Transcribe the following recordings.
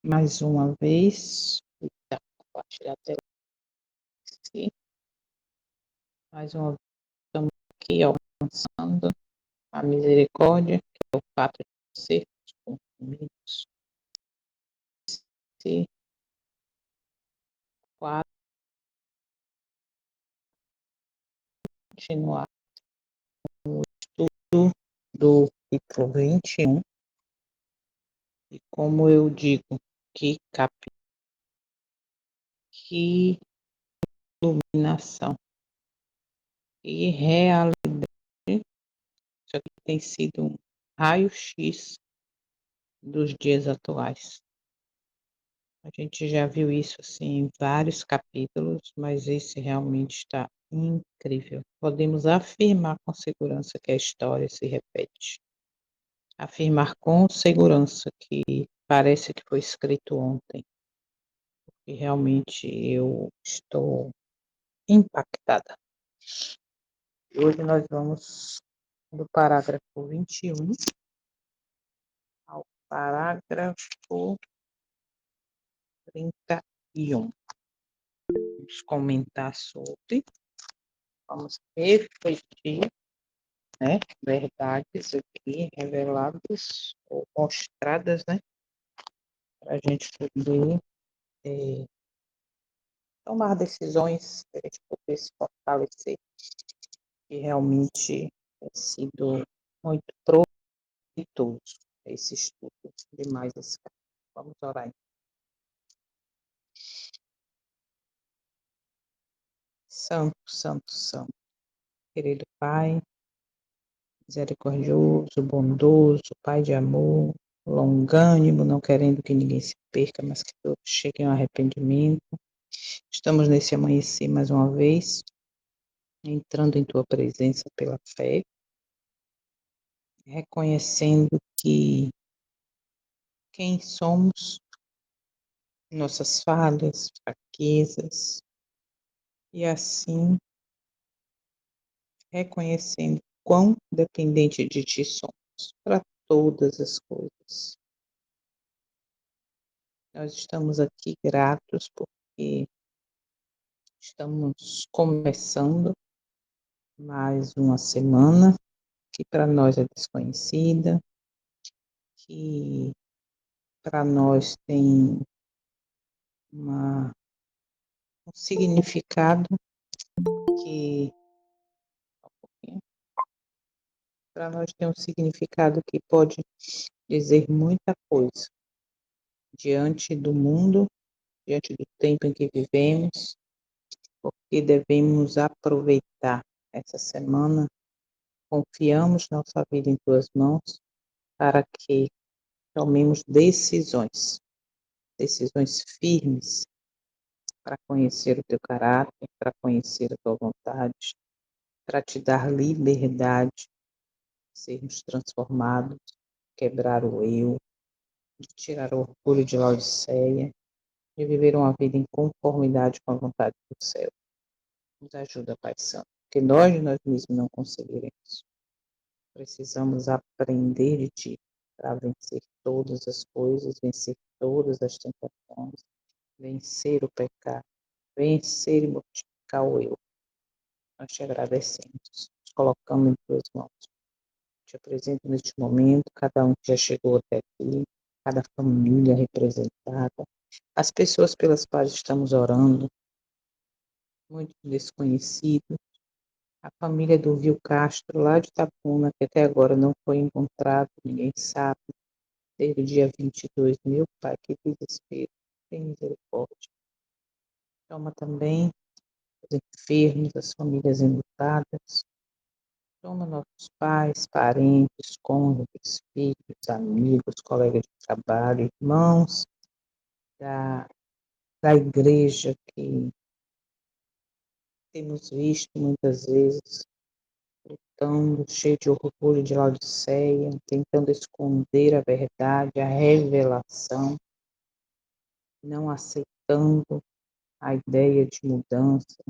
Mais uma vez. Eita, compartilhar a tela aqui. Mais uma vez, estamos aqui alcançando a misericórdia, que é o fato de sermos consumidos. Se quatro, continuar o estudo do capítulo 21, e como eu digo, que iluminação e realidade, isso aqui tem sido um raio-x dos dias atuais. A gente já viu isso assim em vários capítulos, mas esse realmente está incrível. Podemos afirmar com segurança que a história se repete. Afirmar com segurança que parece que foi escrito ontem. E realmente eu estou impactada. Hoje nós vamos do parágrafo 21 ao parágrafo 31. Vamos comentar sobre, vamos refletir, né, verdades aqui reveladas ou mostradas, né, para a gente poder tomar decisões, para a gente poder se fortalecer. E realmente tem sido muito proveitoso esse estudo demais esse caso. Vamos orar. Santo, santo, santo, querido Pai, misericordioso, bondoso, Pai de amor, longânimo, não querendo que ninguém se perca, mas que todos cheguem ao arrependimento. Estamos nesse amanhecer mais uma vez, entrando em Tua presença pela fé, reconhecendo que quem somos, nossas falhas, fraquezas, e assim reconhecendo quão dependente de Ti somos para todas as coisas. Nós estamos aqui gratos porque estamos começando mais uma semana que para nós é desconhecida, que para nós tem um significado que para nós tem um significado que pode dizer muita coisa diante do mundo, diante do tempo em que vivemos, porque devemos aproveitar essa semana. Confiamos nossa vida em Tuas mãos para que tomemos decisões firmes para conhecer o Teu caráter, para conhecer a Tua vontade, para Te dar liberdade, sermos transformados, quebrar o eu, de tirar o orgulho de Laodiceia, de viver uma vida em conformidade com a vontade do céu. Nos ajuda, Pai Santo, porque nós mesmos não conseguiremos. Precisamos aprender de Ti para vencer todas as coisas, vencer todas as tentações, vencer o pecado, vencer e mortificar o eu. Nós te agradecemos, nos colocamos em Tuas mãos. Te apresento neste momento cada um que já chegou até aqui, cada família representada, as pessoas pelas quais estamos orando, muito desconhecidos, a família do Vil Castro, lá de Itapuna, que até agora não foi encontrado, ninguém sabe, desde o dia 22, meu Pai, que desespero, tem misericórdia. Toma também os enfermos, as famílias enlutadas, toma nossos pais, parentes, cônjuges, filhos, amigos, colegas de trabalho, irmãos da igreja que temos visto muitas vezes lutando, cheio de orgulho de Laodiceia, tentando esconder a verdade, a revelação, não aceitando a ideia de mudança,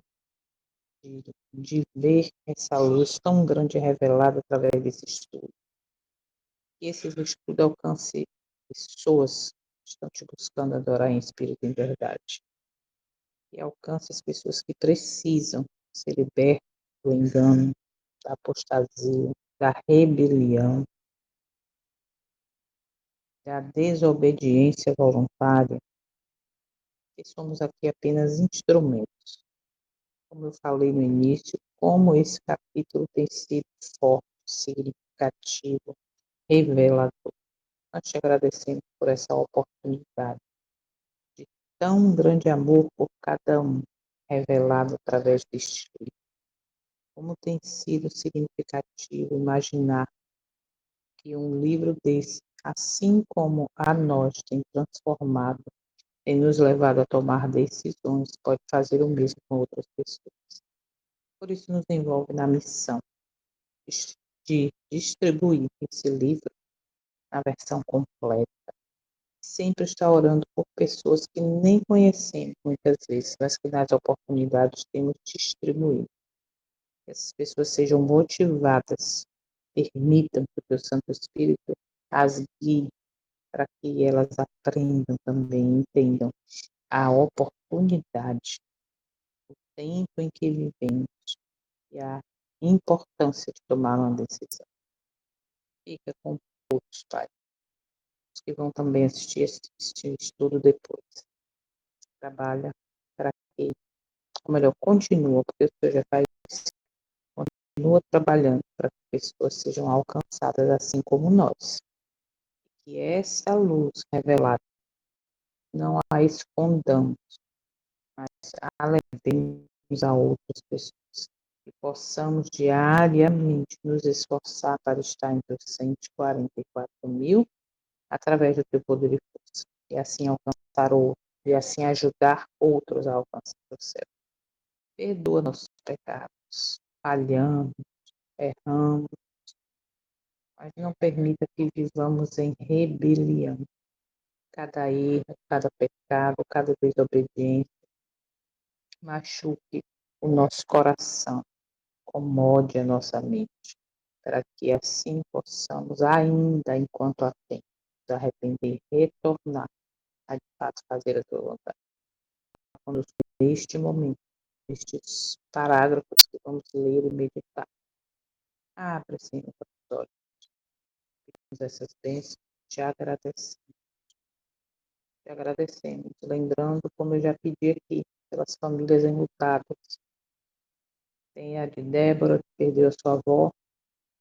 de ver essa luz tão grande revelada através desse estudo. Que esse estudo alcance pessoas estão te buscando adorar em espírito e em verdade. E alcance as pessoas que precisam ser libertas do engano, da apostasia, da rebelião, da desobediência voluntária, que somos aqui apenas instrumentos. Como eu falei no início, como esse capítulo tem sido forte, significativo, revelador. Nós te agradecemos por essa oportunidade de tão grande amor por cada um, revelado através deste livro. Como tem sido significativo imaginar que um livro desse, assim como a nós tem transformado, tem nos levado a tomar decisões, pode fazer o mesmo com outras pessoas. Por isso nos envolve na missão de distribuir esse livro na versão completa. Sempre está orando por pessoas que nem conhecemos muitas vezes, mas que nas oportunidades temos distribuído. Que essas pessoas sejam motivadas, permitam que o teu Santo Espírito as guie para que elas aprendam também, entendam a oportunidade, o tempo em que vivemos e a importância de tomar uma decisão. Fica com todos, Pai, os que vão também assistir este estudo depois. Trabalha para que, ou melhor, continua, porque o Senhor já faz isso, continua trabalhando para que pessoas sejam alcançadas assim como nós. Que essa luz revelada não a escondamos, mas a levemos a outras pessoas. Que possamos diariamente nos esforçar para estar entre os 144 mil através do teu poder e força. E assim alcançar outros, e assim ajudar outros a alcançar o céu. Perdoa nossos pecados, falhamos, erramos, mas não permita que vivamos em rebelião. Cada erro, cada pecado, cada desobediência machuque o nosso coração, incomode a nossa mente, para que assim possamos, ainda enquanto há tempo, nos arrepender e retornar a de fato fazer a tua vontade. Conosco neste momento, nestes parágrafos que vamos ler e meditar. Abre, Senhor, os olhos, essas bênçãos, te agradecemos, lembrando, como eu já pedi aqui, pelas famílias enlutadas. Tem a de Débora, que perdeu a sua avó,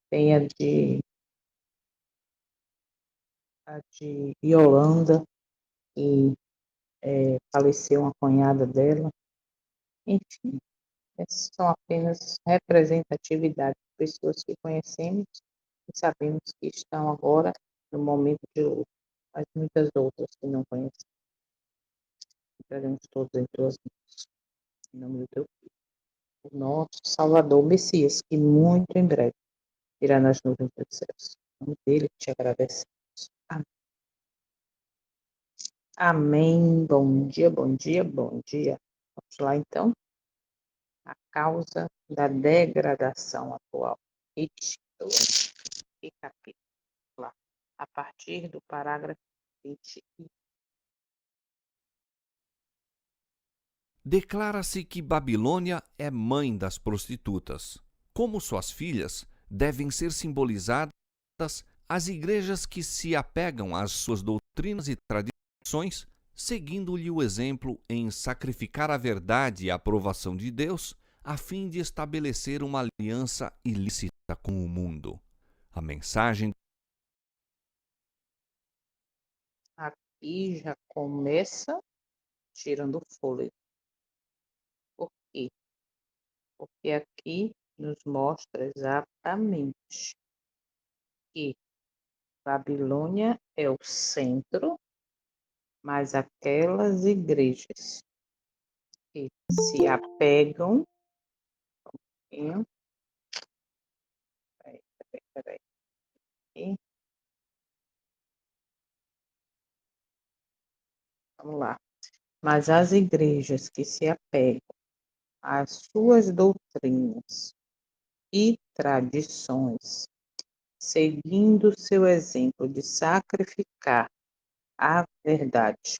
tem a de Yolanda, que faleceu uma cunhada dela. Enfim, essas são apenas representatividades de pessoas que conhecemos e sabemos que estão agora no momento de luto, mas muitas outras que não conhecemos. Entregamos todos em tuas mãos, em nome do teu Filho, o nosso Salvador, o Messias, que muito em breve irá nas nuvens dos céus. Em nome dele te agradecemos. Amém. Amém. Bom dia, bom dia, bom dia. Vamos lá, então. A causa da degradação atual. E título e capítulo. Lá. A partir do parágrafo 20. Declara-se que Babilônia é mãe das prostitutas. Como suas filhas, devem ser simbolizadas as igrejas que se apegam às suas doutrinas e tradições, seguindo-lhe o exemplo em sacrificar a verdade e a aprovação de Deus, a fim de estabelecer uma aliança ilícita com o mundo. A mensagem Aqui já começa tirando o fôlego. Por quê? Porque aqui nos mostra exatamente que Babilônia é o centro, mas aquelas igrejas que se apegam. Peraí, peraí. Vamos lá. Mas as igrejas que se apegam às suas doutrinas e tradições, seguindo seu exemplo de sacrificar a verdade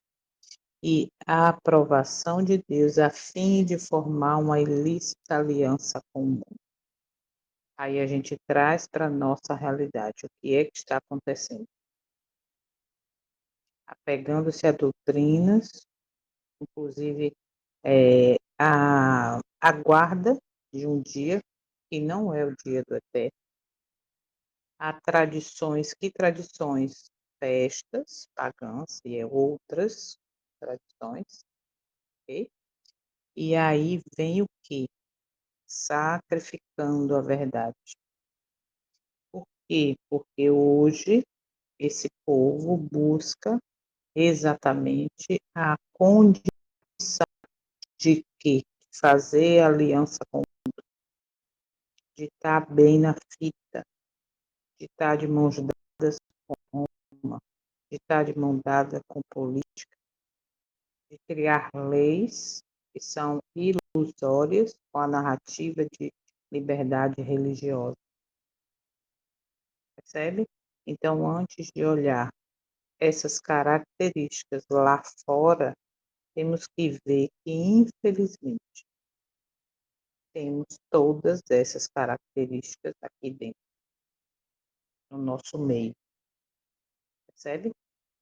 e a aprovação de Deus a fim de formar uma ilícita aliança com o mundo. Aí a gente traz para a nossa realidade o que é que está acontecendo. Apegando-se a doutrinas, inclusive a guarda de um dia que não é o dia do eterno, há tradições, que tradições? Festas pagãs e outras tradições, ok? E aí vem o que? Sacrificando a verdade. Por quê? Porque hoje esse povo busca exatamente a condição de que fazer aliança com, de estar bem na fita, de estar de mãos dadas com Roma, de estar de mão dada com política, de criar leis que são ilusórias com a narrativa de liberdade religiosa, percebe? Então, antes de olhar essas características lá fora, temos que ver que, infelizmente, temos todas essas características aqui dentro, no nosso meio, percebe?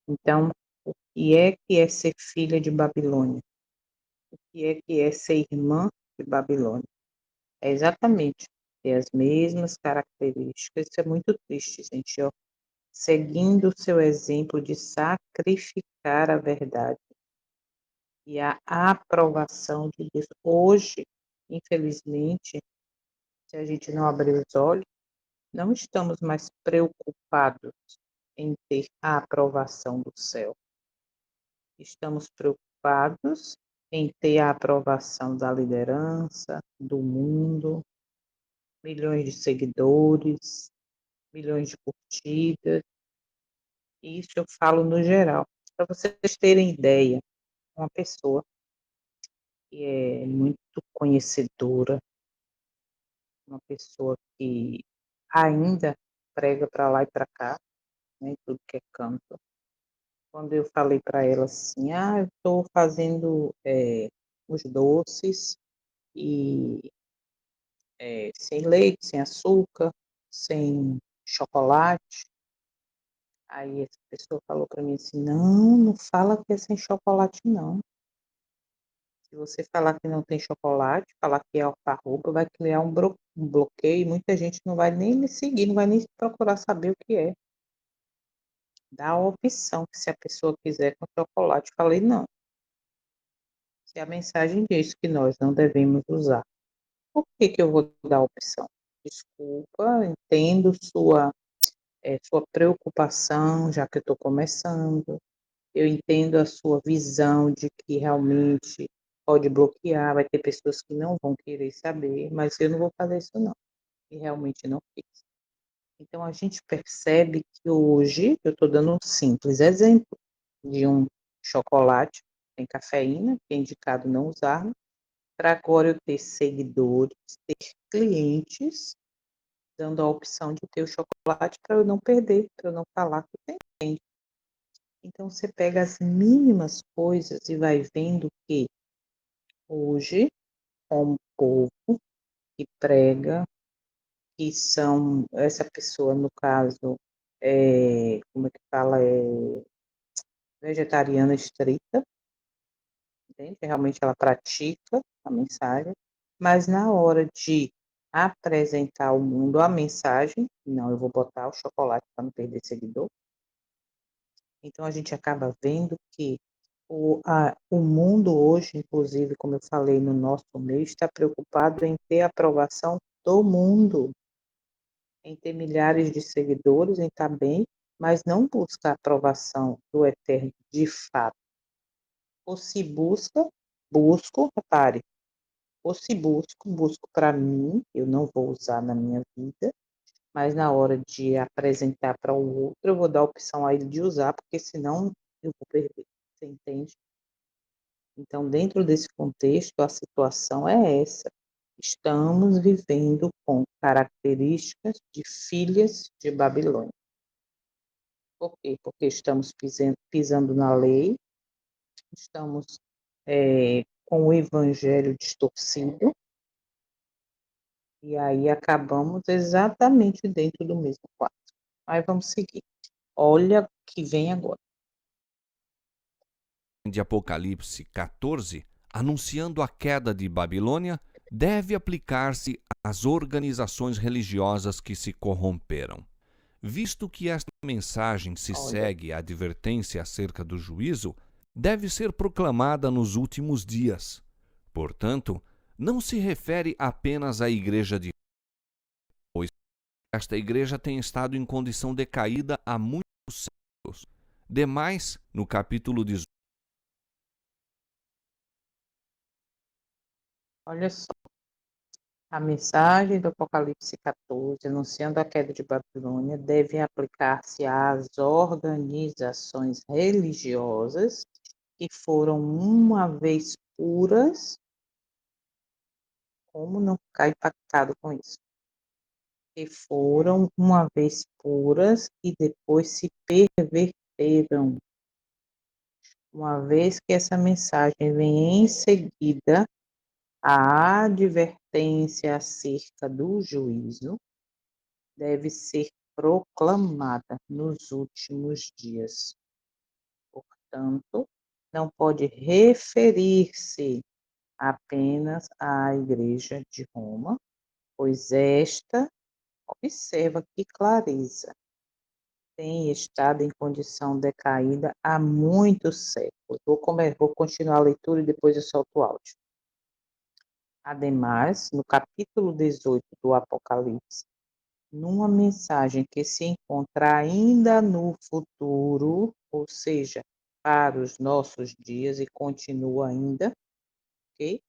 Então, o que é ser filha de Babilônia? O que é ser irmã de Babilônia? É exatamente ter as mesmas características. Isso é muito triste, gente, ó. Seguindo o seu exemplo de sacrificar a verdade e a aprovação de Deus. Hoje, infelizmente, se a gente não abrir os olhos, não estamos mais preocupados em ter a aprovação do céu. Estamos preocupados em ter a aprovação da liderança, do mundo, milhões de seguidores, milhões de curtidas. Isso eu falo no geral. Para vocês terem ideia, uma pessoa que é muito conhecedora, uma pessoa que ainda prega para lá e para cá, né, em tudo que é canto. Quando eu falei para ela assim, eu estou fazendo os doces e sem leite, sem açúcar, sem chocolate. Aí essa pessoa falou para mim assim, não, não fala que é sem chocolate não. Se você falar que não tem chocolate, falar que é alfarroba, vai criar um bloqueio e muita gente não vai nem me seguir, não vai nem procurar saber o que é. Dá a opção, se a pessoa quiser com chocolate. Falei, não. Se a mensagem diz que nós não devemos usar, por que que eu vou dar a opção? Desculpa, entendo sua preocupação, já que eu estou começando. Eu entendo a sua visão de que realmente pode bloquear, vai ter pessoas que não vão querer saber, mas eu não vou fazer isso não. E realmente não fiz. Então a gente percebe que hoje, eu estou dando um simples exemplo de um chocolate sem cafeína, que é indicado não usar, para agora eu ter seguidores, ter clientes, dando a opção de ter o chocolate para eu não perder, para eu não falar que tem. Então você pega as mínimas coisas e vai vendo que hoje, como povo que prega, que são, essa pessoa, no caso, como é que fala, vegetariana estrita, entende? Realmente ela pratica a mensagem, mas na hora de apresentar ao mundo a mensagem, não, eu vou botar o chocolate para não perder seguidor. Então a gente acaba vendo que o mundo hoje, inclusive, como eu falei, no nosso meio, está preocupado em ter a aprovação do mundo, em ter milhares de seguidores, em estar bem, mas não busca a aprovação do eterno de fato. Ou se busco, repare, ou se busco para mim, eu não vou usar na minha vida, mas na hora de apresentar para o outro, eu vou dar a opção a ele de usar, porque senão eu vou perder. Você entende? Então, dentro desse contexto, a situação é essa. Estamos vivendo com características de filhas de Babilônia. Por quê? Porque estamos pisando na lei, estamos com o evangelho distorcido, e aí acabamos exatamente dentro do mesmo quarto. Mas vamos seguir. Olha o que vem agora. De Apocalipse 14, anunciando a queda de Babilônia, deve aplicar-se às organizações religiosas que se corromperam. Visto que esta mensagem se Olha, segue à advertência acerca do juízo, deve ser proclamada nos últimos dias. Portanto, não se refere apenas à igreja de pois esta igreja tem estado em condição decaída há muitos séculos. Demais, no capítulo 18, olha só. A mensagem do Apocalipse 14, anunciando a queda de Babilônia, deve aplicar-se às organizações religiosas que foram uma vez puras. Como não ficar impactado com isso? Que foram uma vez puras e depois se perverteram. Uma vez que essa mensagem vem em seguida a advertência acerca do juízo, deve ser proclamada nos últimos dias. Portanto, não pode referir-se apenas à Igreja de Roma, pois esta, observa que clareza, tem estado em condição decaída há muitos séculos. Vou continuar a leitura e depois eu solto o áudio. Ademais, no capítulo 18 do Apocalipse, numa mensagem que se encontra ainda no futuro, ou seja, para os nossos dias e continua ainda, ok?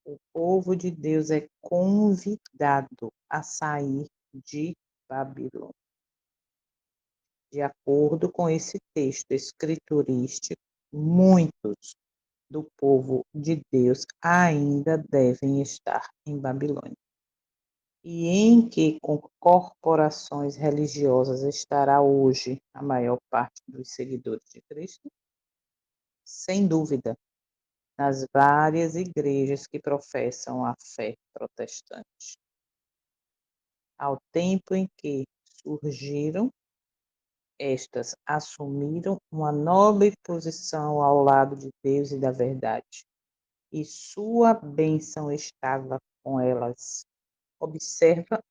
O povo de Deus é convidado a sair de Babilônia. De acordo com esse texto escriturístico, muitos do povo de Deus ainda devem estar em Babilônia. E em que corporações religiosas estará hoje a maior parte dos seguidores de Cristo? Sem dúvida, nas várias igrejas que professam a fé protestante. Ao tempo em que surgiram, estas assumiram uma nobre posição ao lado de Deus e da verdade, e sua bênção estava com elas. Observa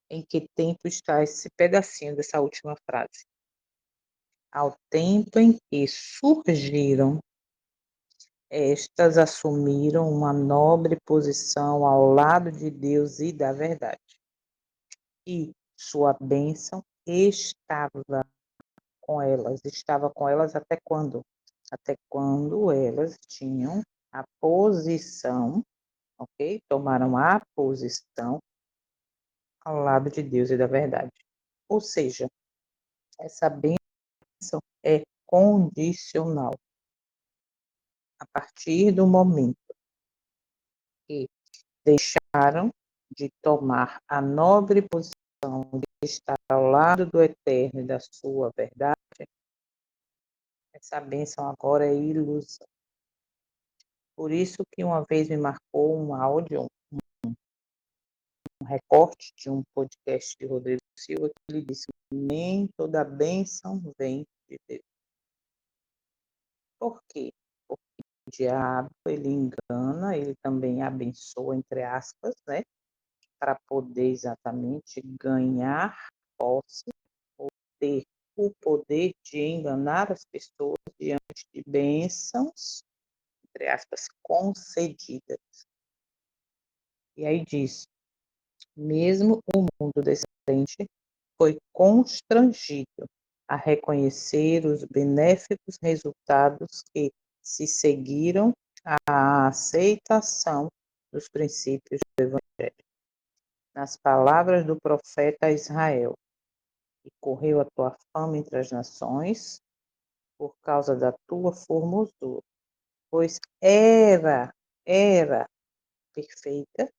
em que tempo está esse pedacinho dessa última frase. Ao tempo em que surgiram, estas assumiram uma nobre posição ao lado de Deus e da verdade. E sua bênção estava com elas até quando? Até quando elas tinham a posição, ok? Tomaram a posição ao lado de Deus e da verdade. Ou seja, essa bênção é condicional. A partir do momento que deixaram de tomar a nobre posição de estar ao lado do Eterno e da sua verdade, essa bênção agora é ilusão. Por isso que uma vez me marcou um áudio, um recorte de um podcast de Rodrigo Silva, que ele disse: nem toda bênção vem de Deus. Por quê? Porque o diabo, ele engana, ele também abençoa, entre aspas, né? Para poder exatamente ganhar posse, ou ter o poder de enganar as pessoas diante de bênçãos, entre aspas, concedidas. E aí diz: mesmo o mundo descrente foi constrangido a reconhecer os benéficos resultados que se seguiram à aceitação dos princípios do Evangelho. Nas palavras do profeta a Israel: e correu a tua fama entre as nações por causa da tua formosura, pois era perfeita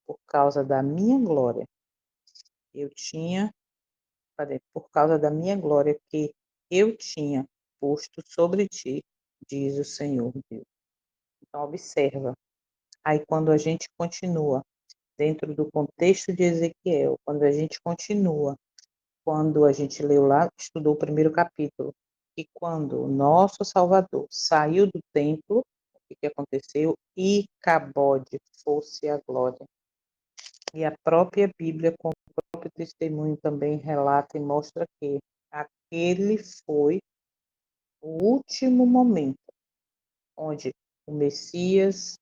por causa da minha glória. Eu tinha cadê? Por causa da minha glória que eu tinha posto sobre ti, diz o Senhor Deus. Então observa, aí quando a gente continua dentro do contexto de Ezequiel, quando a gente leu lá, estudou o primeiro capítulo, e quando o nosso Salvador saiu do templo, o que aconteceu? Icabode fosse a glória. E a própria Bíblia, com o próprio testemunho, também relata e mostra que aquele foi o último momento onde o Messias,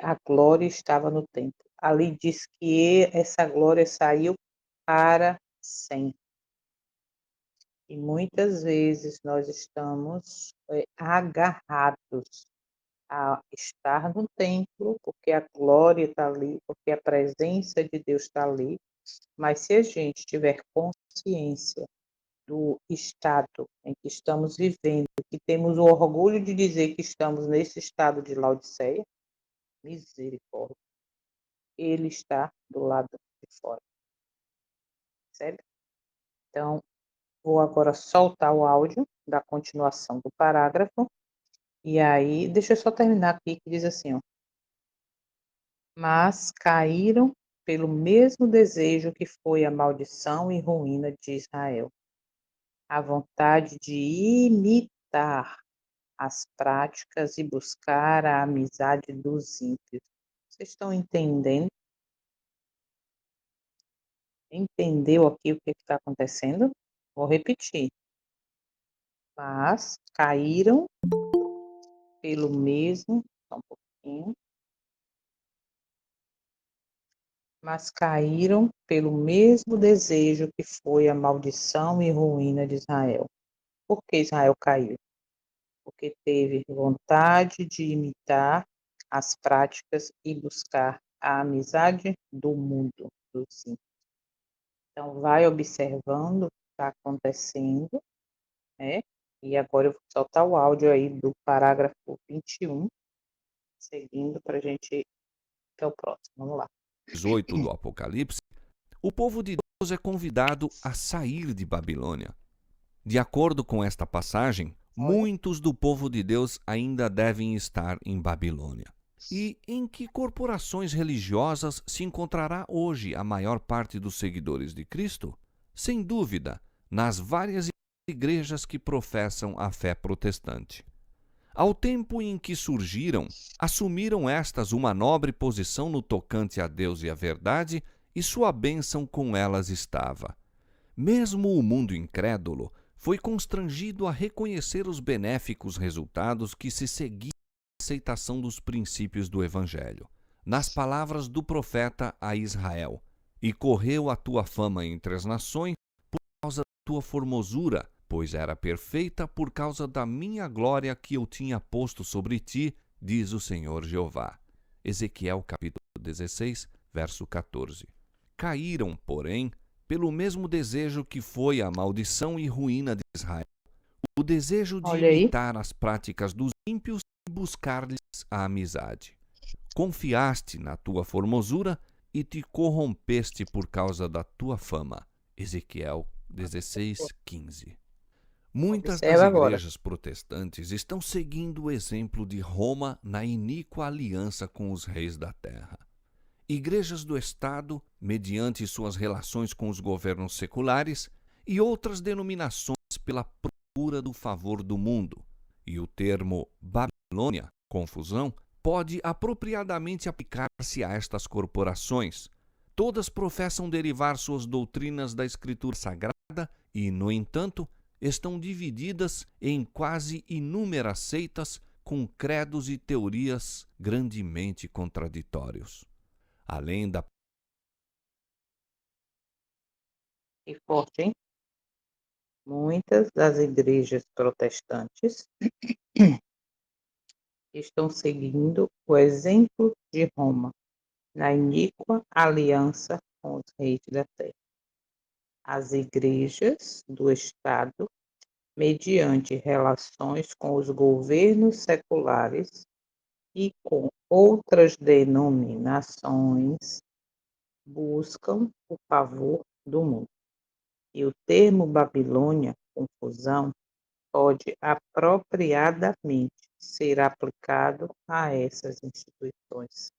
a glória estava no templo. Ali diz que essa glória saiu para sempre. E muitas vezes nós estamos agarrados a estar no templo, porque a glória está ali, porque a presença de Deus está ali, mas se a gente tiver consciência do estado em que estamos vivendo, que temos o orgulho de dizer que estamos nesse estado de Laodiceia, misericórdia, ele está do lado de fora, certo? Então, vou agora soltar o áudio da continuação do parágrafo, e aí, deixa eu só terminar aqui, que diz assim, ó, mas caíram pelo mesmo desejo que foi a maldição e ruína de Israel, a vontade de imitar as práticas e buscar a amizade dos ímpios. Vocês estão entendendo? Entendeu aqui o que está acontecendo? Vou repetir. Mas caíram pelo mesmo, só um pouquinho, mas caíram pelo mesmo desejo que foi a maldição e ruína de Israel. Por que Israel caiu? Porque teve vontade de imitar as práticas e buscar a amizade do mundo, dos ímpios. Então, vai observando o que está acontecendo, né? E agora eu vou soltar o áudio aí do parágrafo 21, seguindo para a gente ir até o próximo. Vamos lá. 18 do Apocalipse, o povo de Deus é convidado a sair de Babilônia. De acordo com esta passagem, Olha, muitos do povo de Deus ainda devem estar em Babilônia. E em que corporações religiosas se encontrará hoje a maior parte dos seguidores de Cristo? Sem dúvida, nas várias igrejas que professam a fé protestante. Ao tempo em que surgiram, assumiram estas uma nobre posição no tocante a Deus e a verdade, e sua bênção com elas estava. Mesmo o mundo incrédulo foi constrangido a reconhecer os benéficos resultados que se seguiam à aceitação dos princípios do Evangelho. Nas palavras do profeta a Israel: "E correu a tua fama entre as nações por causa da tua formosura, pois era perfeita por causa da minha glória que eu tinha posto sobre ti, diz o Senhor Jeová." Ezequiel capítulo 16, verso 14. Caíram, porém, pelo mesmo desejo que foi a maldição e ruína de Israel, o desejo de olha aí. imitar as práticas dos ímpios e buscar-lhes a amizade. Confiaste na tua formosura e te corrompeste por causa da tua fama. Ezequiel 16, 15. Muitas das Observa agora. igrejas protestantes estão seguindo o exemplo de Roma na iníqua aliança com os reis da terra. Igrejas do Estado, mediante suas relações com os governos seculares, e outras denominações pela procura do favor do mundo. E o termo Babilônia, confusão, pode apropriadamente aplicar-se a estas corporações. Todas professam derivar suas doutrinas da Escritura Sagrada e, no entanto, estão divididas em quase inúmeras seitas com credos e teorias grandemente contraditórios. Além da E forte, hein? Muitas das igrejas protestantes estão seguindo o exemplo de Roma na iníqua aliança com os reis da terra. As igrejas do Estado, mediante relações com os governos seculares e com outras denominações, buscam o favor do mundo. E o termo Babilônia, confusão, pode apropriadamente ser aplicado a essas instituições.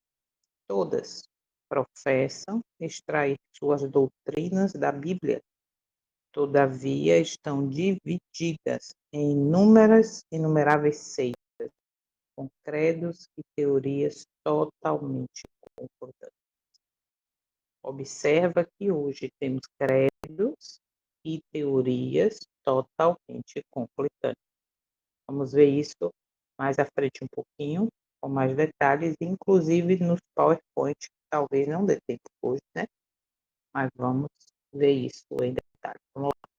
Todas professam extrair suas doutrinas da Bíblia, todavia estão divididas em inumeráveis seitas, com credos e teorias totalmente concordantes. Observa que hoje temos credos e teorias totalmente conflitantes. Vamos ver isso mais à frente um pouquinho, com mais detalhes, inclusive nos PowerPoint, que talvez não dê tempo hoje, né? Mas vamos ver isso em detalhes. Vamos lá.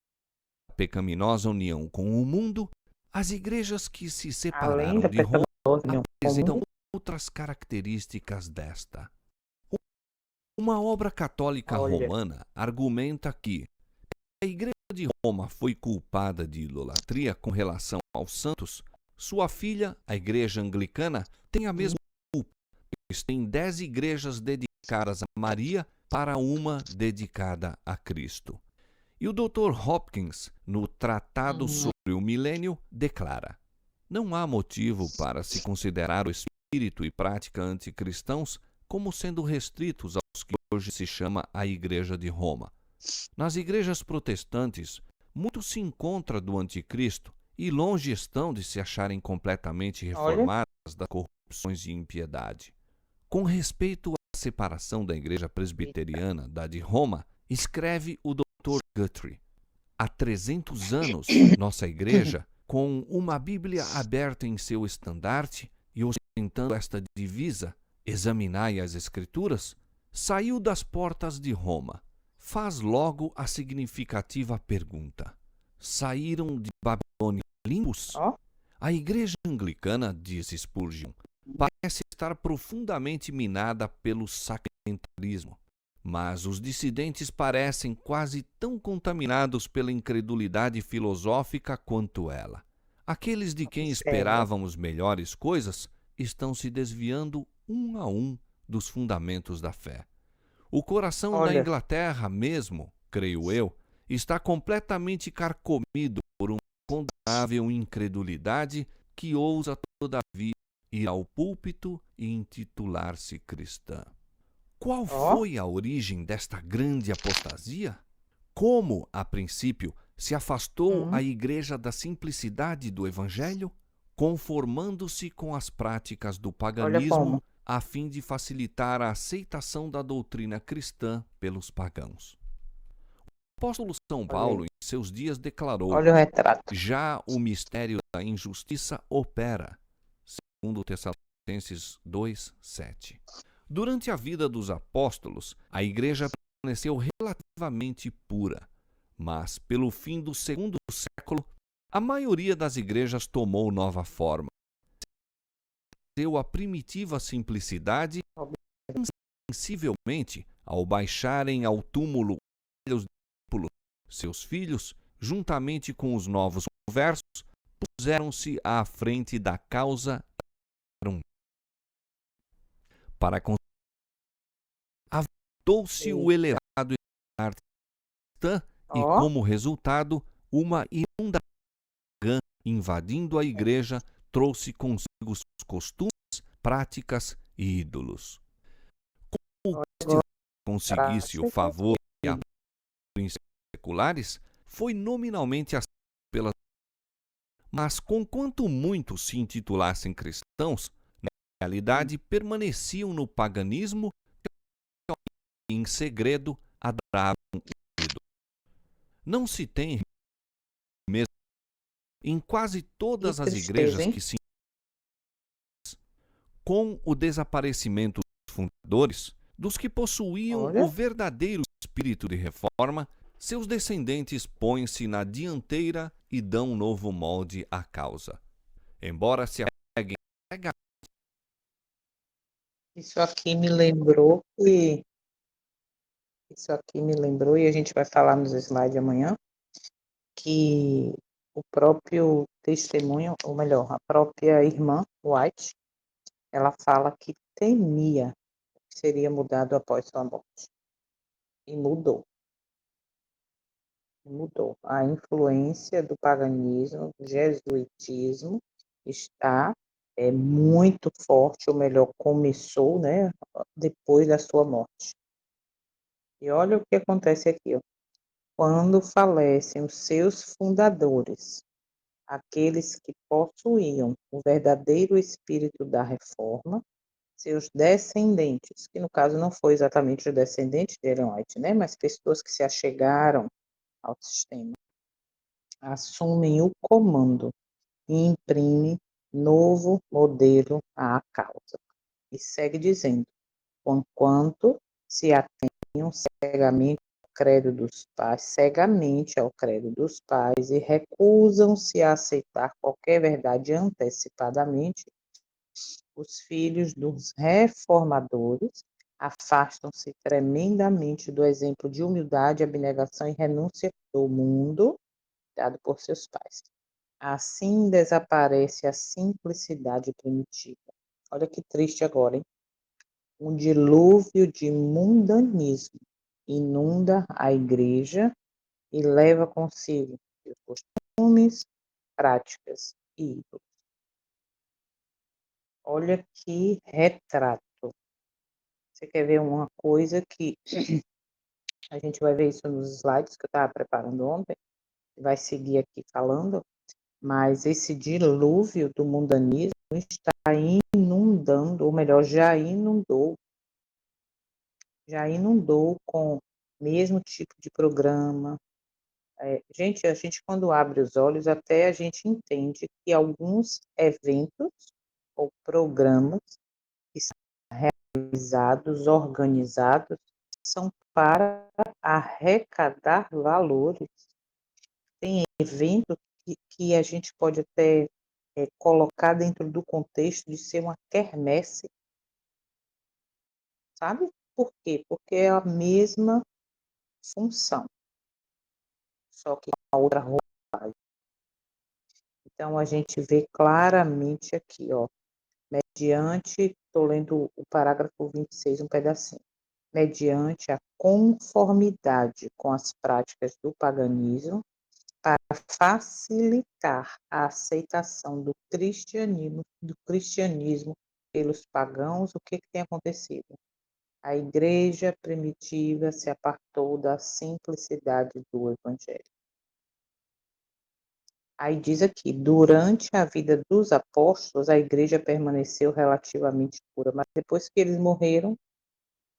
Pecaminosa união com o mundo, as igrejas que se Além separaram da de Roma pecaminosa união com o apresentam mundo, outras características desta. Uma obra católica olha, romana argumenta que a Igreja de Roma foi culpada de idolatria com relação aos santos. Sua filha, a Igreja Anglicana, tem a mesma culpa, pois tem 10 igrejas dedicadas a Maria para uma dedicada a Cristo. E o Dr. Hopkins, no Tratado hum, sobre o Milênio, declara: não há motivo para se considerar o espírito e prática anticristãos como sendo restritos aos que hoje se chama a Igreja de Roma. Nas igrejas protestantes, muito se encontra do anticristo e longe estão de se acharem completamente olha, reformadas das corrupções e impiedade. Com respeito à separação da igreja presbiteriana da de Roma, escreve o Dr. Guthrie: há 300 anos, nossa igreja, com uma Bíblia aberta em seu estandarte e ostentando esta divisa, examinai as Escrituras, saiu das portas de Roma. Faz logo a significativa pergunta: saíram de Babilônia limpos? ó, A igreja anglicana, diz Spurgeon, parece estar profundamente minada pelo sacramentalismo, mas os dissidentes parecem quase tão contaminados pela incredulidade filosófica quanto ela. Aqueles de quem observa, esperávamos melhores coisas estão se desviando um a um dos fundamentos da fé. O coração da olha, Inglaterra mesmo, creio eu, está completamente carcomido por uma condenável incredulidade que ousa todavia ir ao púlpito e intitular-se cristã. Qual ó, foi a origem desta grande apostasia? Como, a princípio, se afastou hum, a Igreja da simplicidade do Evangelho, conformando-se com as práticas do olha paganismo como, a fim de facilitar a aceitação da doutrina cristã pelos pagãos. O apóstolo São olha aí, Paulo, em seus dias, declarou: olha o retrato. já o mistério da injustiça opera, segundo Tessalonicenses 2:7. Durante a vida dos apóstolos, a igreja permaneceu relativamente pura, mas pelo fim do segundo século, a maioria das igrejas tomou nova forma. Deu a primitiva simplicidade, sensivelmente, ao baixarem ao túmulo os discípulos, seus filhos, juntamente com os novos conversos, puseram-se à frente da causa para aventou-se o Eita, elevado estandarte cristã e, ó, como resultado, uma inundação invadindo a igreja trouxe consigo os costumes, práticas e ídolos. Como olha Cristo agora, conseguisse o favor e a príncipes seculares, foi nominalmente aceito pelas. Mas, conquanto muitos se intitulassem cristãos, na realidade permaneciam no paganismo e, em segredo, adoravam o ídolo. Não se tem mesmo em quase que todas as tristeza, igrejas hein? que se. Com o desaparecimento dos fundadores, dos que possuíam o Olha, verdadeiro espírito de reforma, seus descendentes põem-se na dianteira e dão um novo molde à causa. Embora se apeguem isso aqui me lembrou que, isso aqui me lembrou, e a gente vai falar nos slides amanhã, que o próprio testemunho, ou melhor, a própria irmã White, ela fala que temia que seria mudado após sua morte. E mudou. mudou. A influência do paganismo, do jesuitismo, está muito forte, ou melhor, começou, né, depois da sua morte. E olha o que acontece aqui, ó. Quando falecem os seus fundadores, aqueles que possuíam o verdadeiro espírito da reforma, seus descendentes, que no caso não foi exatamente o descendente de Ellen White, né, mas pessoas que se achegaram ao sistema, assumem o comando e imprimem novo modelo à causa. E segue dizendo, conquanto se atenham cegamente ao credo dos pais e recusam-se a aceitar qualquer verdade antecipadamente, os filhos dos reformadores afastam-se tremendamente do exemplo de humildade, abnegação e renúncia do mundo dado por seus pais. Assim desaparece a simplicidade primitiva. Olha que triste agora, hein? Um dilúvio de mundanismo inunda a igreja e leva consigo seus costumes, práticas e ídolos. Olha que retrato. Você quer ver uma coisa que a gente vai ver isso nos slides que eu estava preparando ontem, vai seguir aqui falando, mas esse dilúvio do mundanismo está inundando, ou melhor, já inundou com o mesmo tipo de programa. Gente, a gente quando abre os olhos, até a gente entende que alguns eventos ou programas que são realizados, organizados, são para arrecadar valores. Tem evento que a gente pode até colocar dentro do contexto de ser uma quermesse, sabe? Por quê? Porque é a mesma função, só que com a outra roupagem. Então, a gente vê claramente aqui, ó, mediante, estou lendo o parágrafo 26, um pedacinho, mediante a conformidade com as práticas do paganismo, para facilitar a aceitação do cristianismo pelos pagãos, o que tem acontecido? A igreja primitiva se apartou da simplicidade do evangelho. Aí diz aqui, durante a vida dos apóstolos, a igreja permaneceu relativamente pura, mas depois que eles morreram,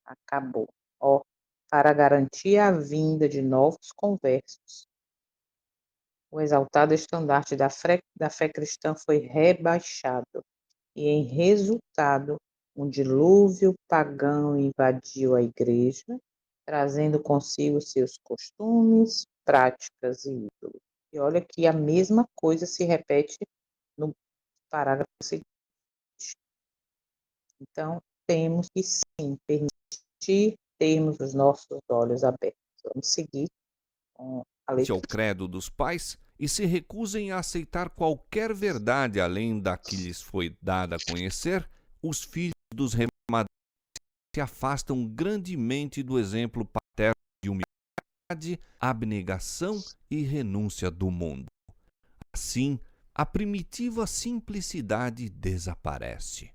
acabou. Ó, para garantir a vinda de novos conversos, o exaltado estandarte da fé cristã foi rebaixado, e em resultado, um dilúvio pagão invadiu a igreja, trazendo consigo seus costumes, práticas e ídolos. E olha que a mesma coisa se repete no parágrafo seguinte. Então, temos que sim permitir termos os nossos olhos abertos. Vamos seguir com a ao letra. credo dos pais e se recusem a aceitar qualquer verdade além da que lhes foi dada a conhecer, os filhos dos reformadores se afastam grandemente do exemplo paterno de humildade, abnegação e renúncia do mundo. Assim, a primitiva simplicidade desaparece.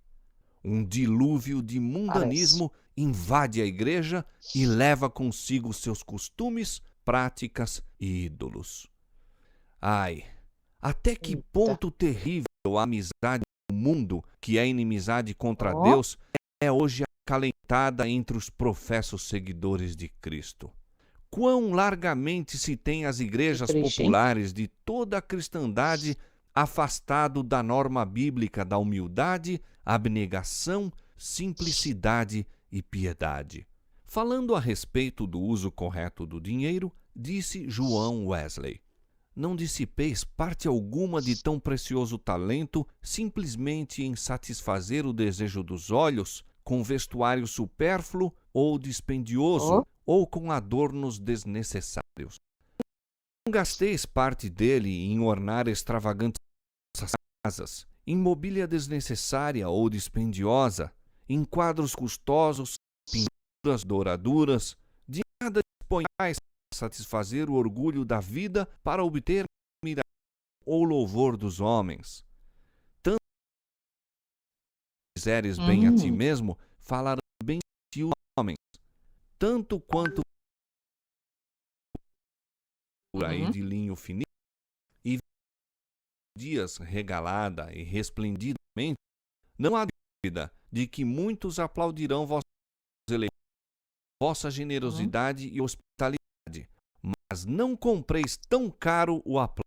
Um dilúvio de Parece. mundanismo invade a igreja e leva consigo seus costumes, práticas e ídolos. Ai, até que Eita. ponto terrível a amizade do mundo, que é inimizade contra Ó, Deus, é hoje acalentada entre os professos seguidores de Cristo. Quão largamente se tem as que igrejas triste, hein? populares de toda a cristandade afastado da norma bíblica da humildade, abnegação, simplicidade e piedade. Falando a respeito do uso correto do dinheiro, disse João Wesley: não dissipeis parte alguma de tão precioso talento simplesmente em satisfazer o desejo dos olhos, com vestuário supérfluo ou dispendioso, Ó, ou com adornos desnecessários. Não gasteis parte dele em ornar extravagantes casas, em mobília desnecessária ou dispendiosa, em quadros custosos, pinturas douraduras, de nada disponhais satisfazer o orgulho da vida para obter admiração ou louvor dos homens. Tanto fizeres bem a ti Hum, mesmo, falarão bem de ti os homens, tanto quanto aí uhum. de linho fininho e dias regalada e resplendidamente, não há dúvida de que muitos aplaudirão vossa Uhum. generosidade e hospitalidade, mas não compreis tão caro o aplauso,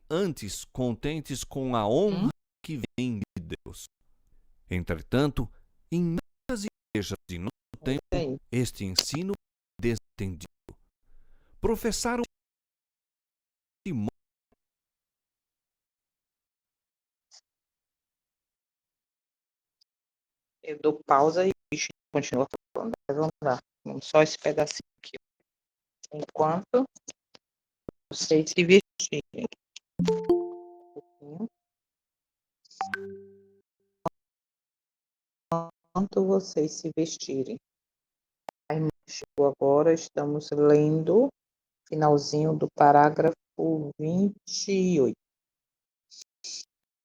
antes contentes com a honra Hum. que vem de Deus. Entretanto, em muitas igrejas de nosso É isso tempo, aí. este ensino é desentendido. Professaram de modo Eu dou pausa e continuo falando. Mas vamos lá. Vamos só esse pedacinho aqui. Enquanto vocês se vestirem. Enquanto vocês se vestirem. A irmã chegou agora, estamos lendo finalzinho do parágrafo 28.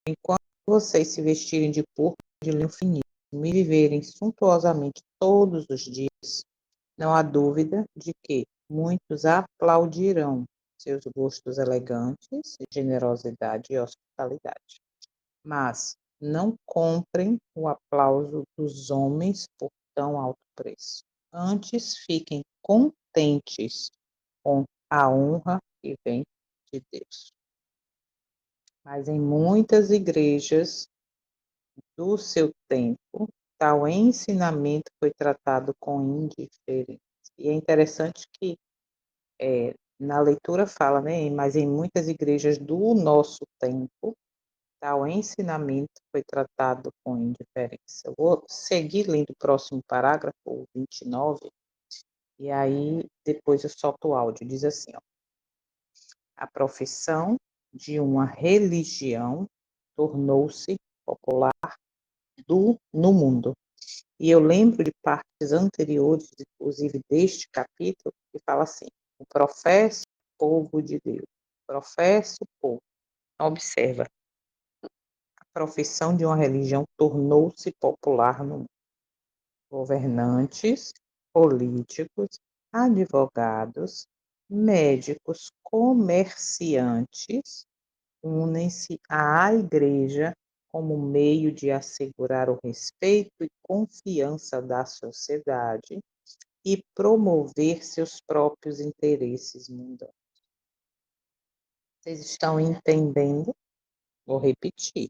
Enquanto vocês se vestirem de púrpura de linho finíssimo e viverem suntuosamente todos os dias, não há dúvida de que muitos aplaudirão seus gostos elegantes, generosidade e hospitalidade. Mas não comprem o aplauso dos homens por tão alto preço. Antes fiquem contentes com a honra que vem de Deus. Mas em muitas igrejas do seu tempo, tal ensinamento foi tratado com indiferença. E é interessante que na leitura fala, né? Mas em muitas igrejas do nosso tempo, tal ensinamento foi tratado com indiferença. Eu vou seguir lendo o próximo parágrafo, o 29, e aí depois eu solto o áudio. Diz assim, ó, a profissão de uma religião tornou-se popular no mundo. E eu lembro de partes anteriores, inclusive deste capítulo, que fala assim: o professo povo de Deus, professo povo. Observa, a profissão de uma religião tornou-se popular no mundo. Governantes, políticos, advogados, médicos, comerciantes unem-se à Igreja como meio de assegurar o respeito e confiança da sociedade e promover seus próprios interesses mundanos. Vocês estão entendendo? Vou repetir.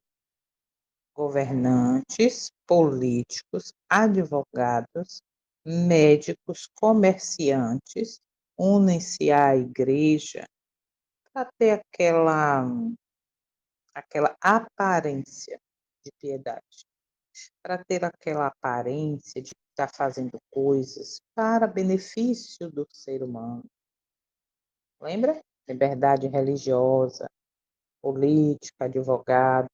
Governantes, políticos, advogados, médicos, comerciantes unem-se à Igreja para ter aquela aparência de piedade, para ter aquela aparência de estar fazendo coisas para benefício do ser humano. Lembra? Liberdade religiosa, política, advogado,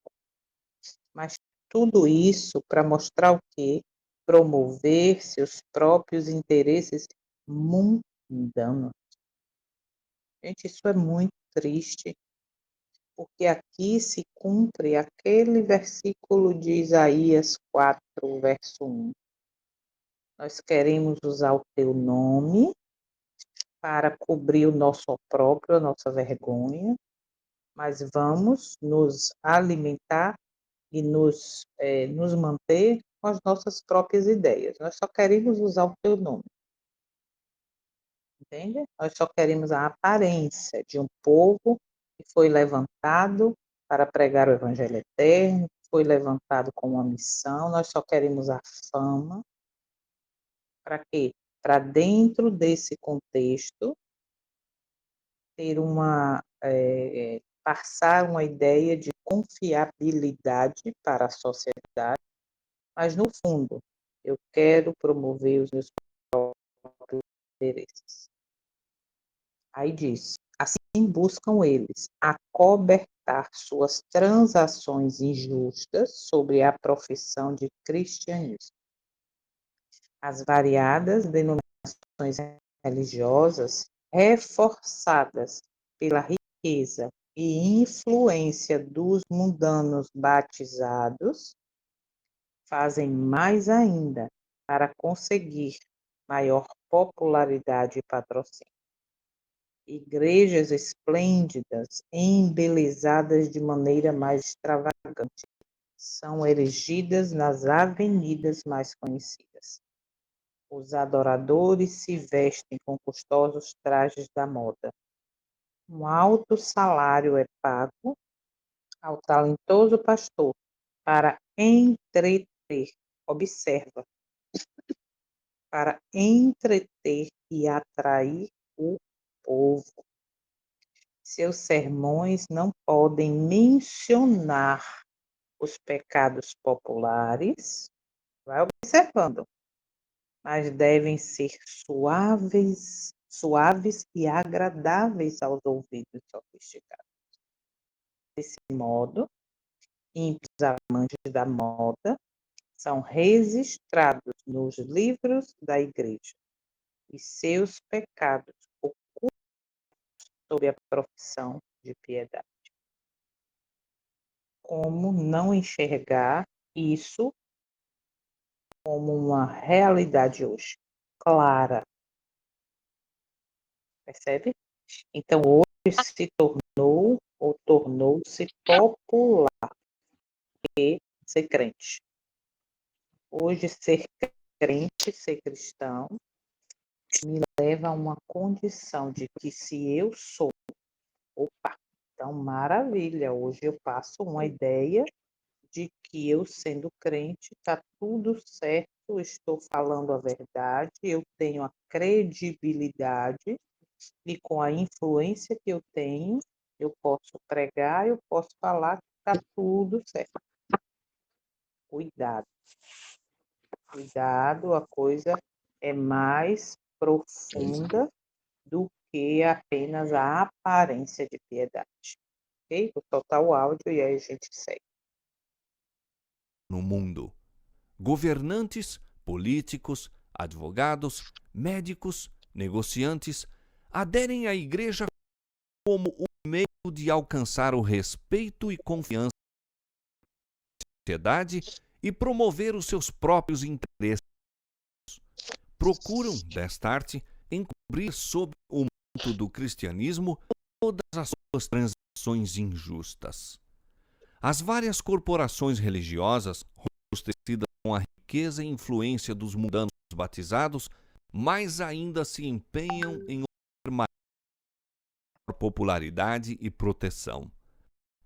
mas tudo isso para mostrar o quê? Promover seus próprios interesses mundanos. Gente, isso é muito triste, porque aqui se cumpre aquele versículo de Isaías 4, verso 1. Nós queremos usar o teu nome para cobrir o nosso opróbrio, a nossa vergonha, mas vamos nos alimentar e nos manter com as nossas próprias ideias. Nós só queremos usar o teu nome, entende? Nós só queremos a aparência de um povo que foi levantado para pregar o evangelho eterno, foi levantado com uma missão, nós só queremos a fama. Para quê? Para dentro desse contexto ter passar uma ideia de confiabilidade para a sociedade, mas no fundo eu quero promover os meus próprios interesses. Aí diz, assim buscam eles acobertar suas transações injustas sobre a profissão de cristianismo. As variadas denominações religiosas, reforçadas pela riqueza e influência dos mundanos batizados, fazem mais ainda para conseguir maior popularidade e patrocínio. Igrejas esplêndidas, embelezadas de maneira mais extravagante, são erigidas nas avenidas mais conhecidas. Os adoradores se vestem com custosos trajes da moda. Um alto salário é pago ao talentoso pastor para entreter, observa, para entreter e atrair o povo. Seus sermões não podem mencionar os pecados populares, vai observando, mas devem ser suaves e agradáveis aos ouvidos sofisticados. Desse modo, ímpios amantes da moda são registrados nos livros da igreja e seus pecados ocultos sob a profissão de piedade. Como não enxergar isso como uma realidade hoje clara? Percebe? Então, hoje se tornou ou tornou-se popular ser crente. Hoje, ser crente, ser cristão, me leva a uma condição de que se eu sou, opa, então maravilha, hoje eu passo uma ideia de que eu sendo crente está tudo certo, estou falando a verdade, eu tenho a credibilidade e com a influência que eu tenho, eu posso pregar, eu posso falar que está tudo certo. Cuidado, cuidado, a coisa é mais profunda do que apenas a aparência de piedade. Ok? Vou soltar o áudio e aí a gente segue. No mundo, governantes, políticos, advogados, médicos, negociantes aderem à igreja como um meio de alcançar o respeito e confiança da sociedade e promover os seus próprios interesses. Procuram, desta arte, encobrir sob o manto do cristianismo todas as suas transações injustas. As várias corporações religiosas, robustecidas com a riqueza e influência dos mundanos batizados, mais ainda se empenham em obter maior popularidade e proteção.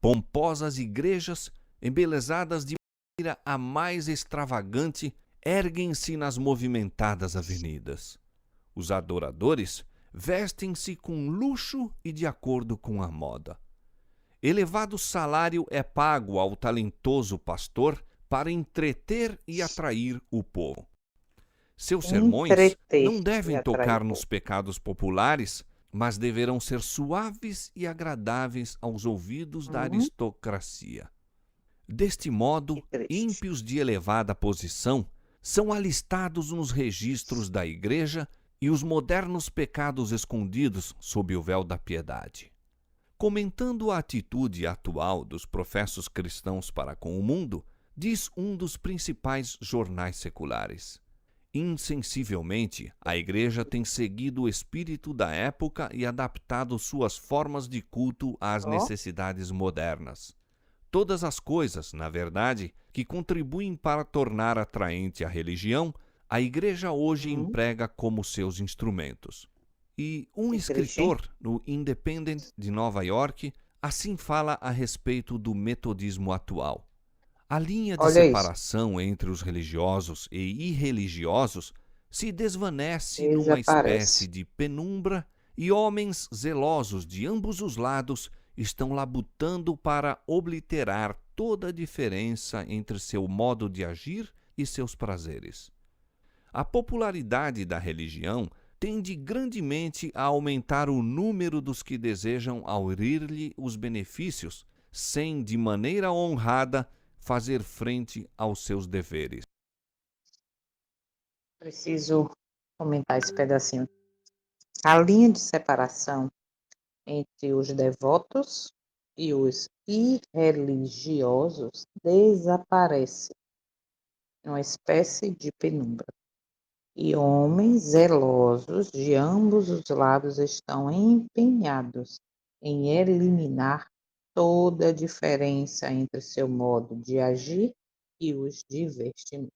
Pomposas igrejas, embelezadas de maneira a mais extravagante, erguem-se nas movimentadas avenidas. Os adoradores vestem-se com luxo e de acordo com a moda. Elevado salário é pago ao talentoso pastor para entreter e atrair o povo. Seus sermões Entreter não e devem atrair tocar o nos povo. pecados populares, mas deverão ser suaves e agradáveis aos ouvidos da aristocracia. Deste modo, Que triste. ímpios de elevada posição são alistados nos registros da Igreja e os modernos pecados escondidos sob o véu da piedade. Comentando a atitude atual dos professos cristãos para com o mundo, diz um dos principais jornais seculares: insensivelmente, a Igreja tem seguido o espírito da época e adaptado suas formas de culto às necessidades modernas. Todas as coisas, na verdade, que contribuem para tornar atraente a religião, a Igreja hoje emprega como seus instrumentos. E um Que triste, hein? escritor no Independent de Nova York assim fala a respeito do metodismo atual. A linha de Olha isso. separação entre os religiosos e irreligiosos se desvanece numa Desaparece. espécie de penumbra e homens zelosos de ambos os lados estão labutando para obliterar toda a diferença entre seu modo de agir e seus prazeres. A popularidade da religião tende grandemente a aumentar o número dos que desejam aurir-lhe os benefícios, sem, de maneira honrada, fazer frente aos seus deveres. Preciso comentar esse pedacinho. A linha de separação entre os devotos e os irreligiosos desaparece, uma espécie de penumbra. E homens zelosos de ambos os lados estão empenhados em eliminar toda a diferença entre seu modo de agir e os divertimentos.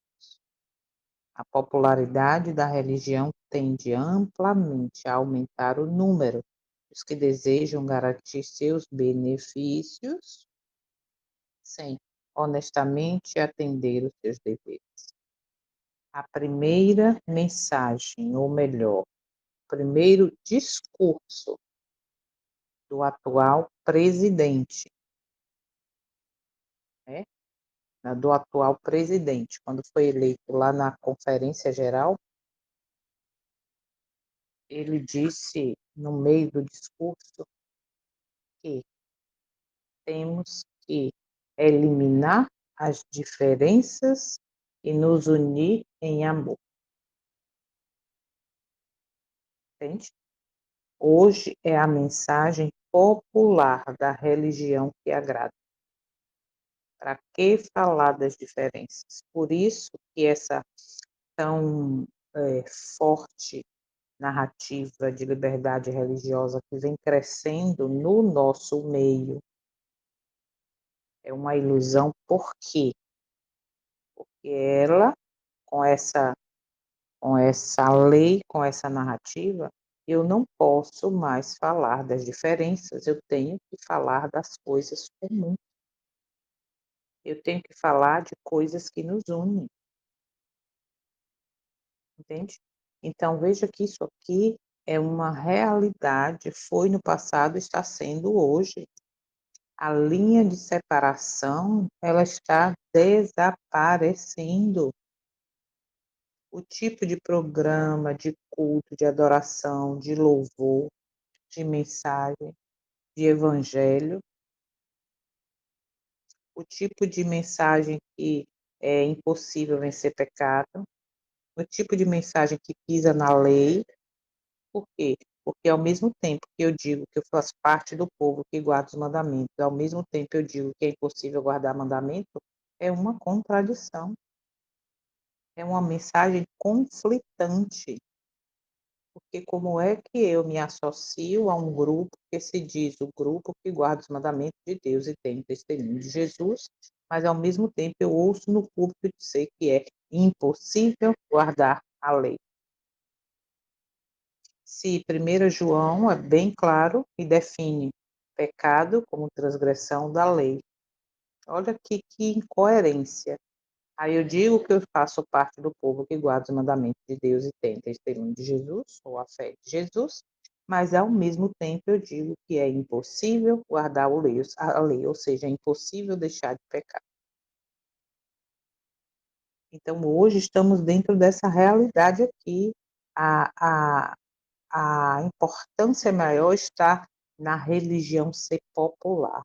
A popularidade da religião tende amplamente a aumentar o número dos que desejam garantir seus benefícios sem honestamente atender os seus deveres. A primeira mensagem, ou melhor, o primeiro discurso do atual presidente, né? Do atual presidente, quando foi eleito lá na Conferência Geral, ele disse no meio do discurso que temos que eliminar as diferenças e nos unir em amor, entende? Hoje é a mensagem popular da religião que agrada. Para que falar das diferenças? Por isso que essa tão forte narrativa de liberdade religiosa que vem crescendo no nosso meio é uma ilusão. Por quê? Porque ela, com essa lei, com essa narrativa, eu não posso mais falar das diferenças, eu tenho que falar das coisas comuns. Eu tenho que falar de coisas que nos unem, entende? Então, veja que isso aqui é uma realidade, foi no passado, está sendo hoje. A linha de separação, ela está desaparecendo. O tipo de programa, de culto, de adoração, de louvor, de mensagem, de evangelho, o tipo de mensagem que é impossível vencer pecado, o tipo de mensagem que pisa na lei. Por quê? Porque ao mesmo tempo que eu digo que eu faço parte do povo que guarda os mandamentos, ao mesmo tempo eu digo que é impossível guardar mandamento, é uma contradição, é uma mensagem conflitante. Porque como é que eu me associo a um grupo que se diz o grupo que guarda os mandamentos de Deus e tem o testemunho de Jesus, mas ao mesmo tempo eu ouço no público dizer que é impossível guardar a lei. Se 1 João é bem claro e define pecado como transgressão da lei. Olha que incoerência. Aí eu digo que eu faço parte do povo que guarda os mandamentos de Deus e tem testemunho de Jesus, ou a fé de Jesus, mas ao mesmo tempo eu digo que é impossível guardar a lei, ou seja, é impossível deixar de pecar. Então hoje estamos dentro dessa realidade aqui. A, a, a importância maior está na religião ser popular.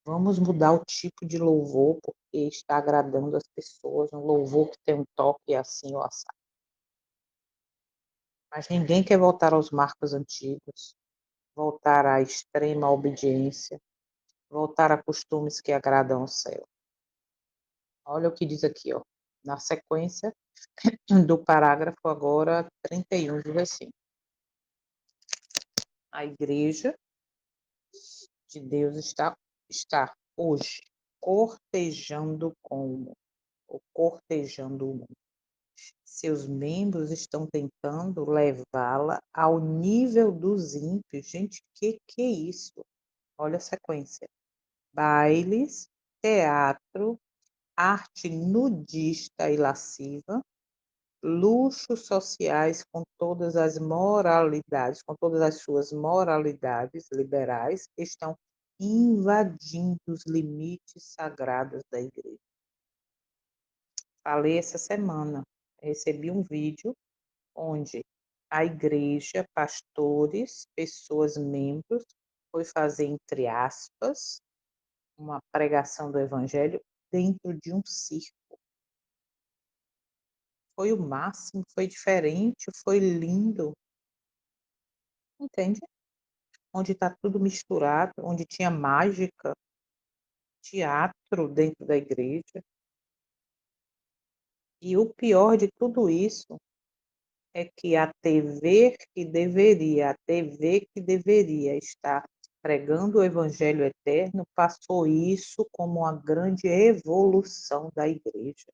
Vamos mudar o tipo de louvor, porque está agradando as pessoas, um louvor que tem um toque assim ou assado. Mas ninguém quer voltar aos marcos antigos, voltar à extrema obediência, voltar a costumes que agradam ao céu. Olha o que diz aqui, ó, na sequência do parágrafo agora 31, diz assim: a igreja de Deus está hoje cortejando cortejando o mundo. Seus membros estão tentando levá-la ao nível dos ímpios. Gente, que é isso? Olha a sequência. Bailes, teatro, arte nudista e lasciva, luxos sociais com todas as moralidades, com todas as suas moralidades liberais, estão invadindo os limites sagrados da igreja. Falei essa semana, recebi um vídeo onde a igreja, pastores, pessoas, membros, foi fazer, entre aspas, uma pregação do evangelho dentro de um circo. Foi o máximo, foi diferente, foi lindo. entende? Onde está tudo misturado, onde tinha mágica, teatro dentro da igreja. E o pior de tudo isso é que a TV que deveria estar pregando o evangelho eterno, passou isso como uma grande evolução da igreja.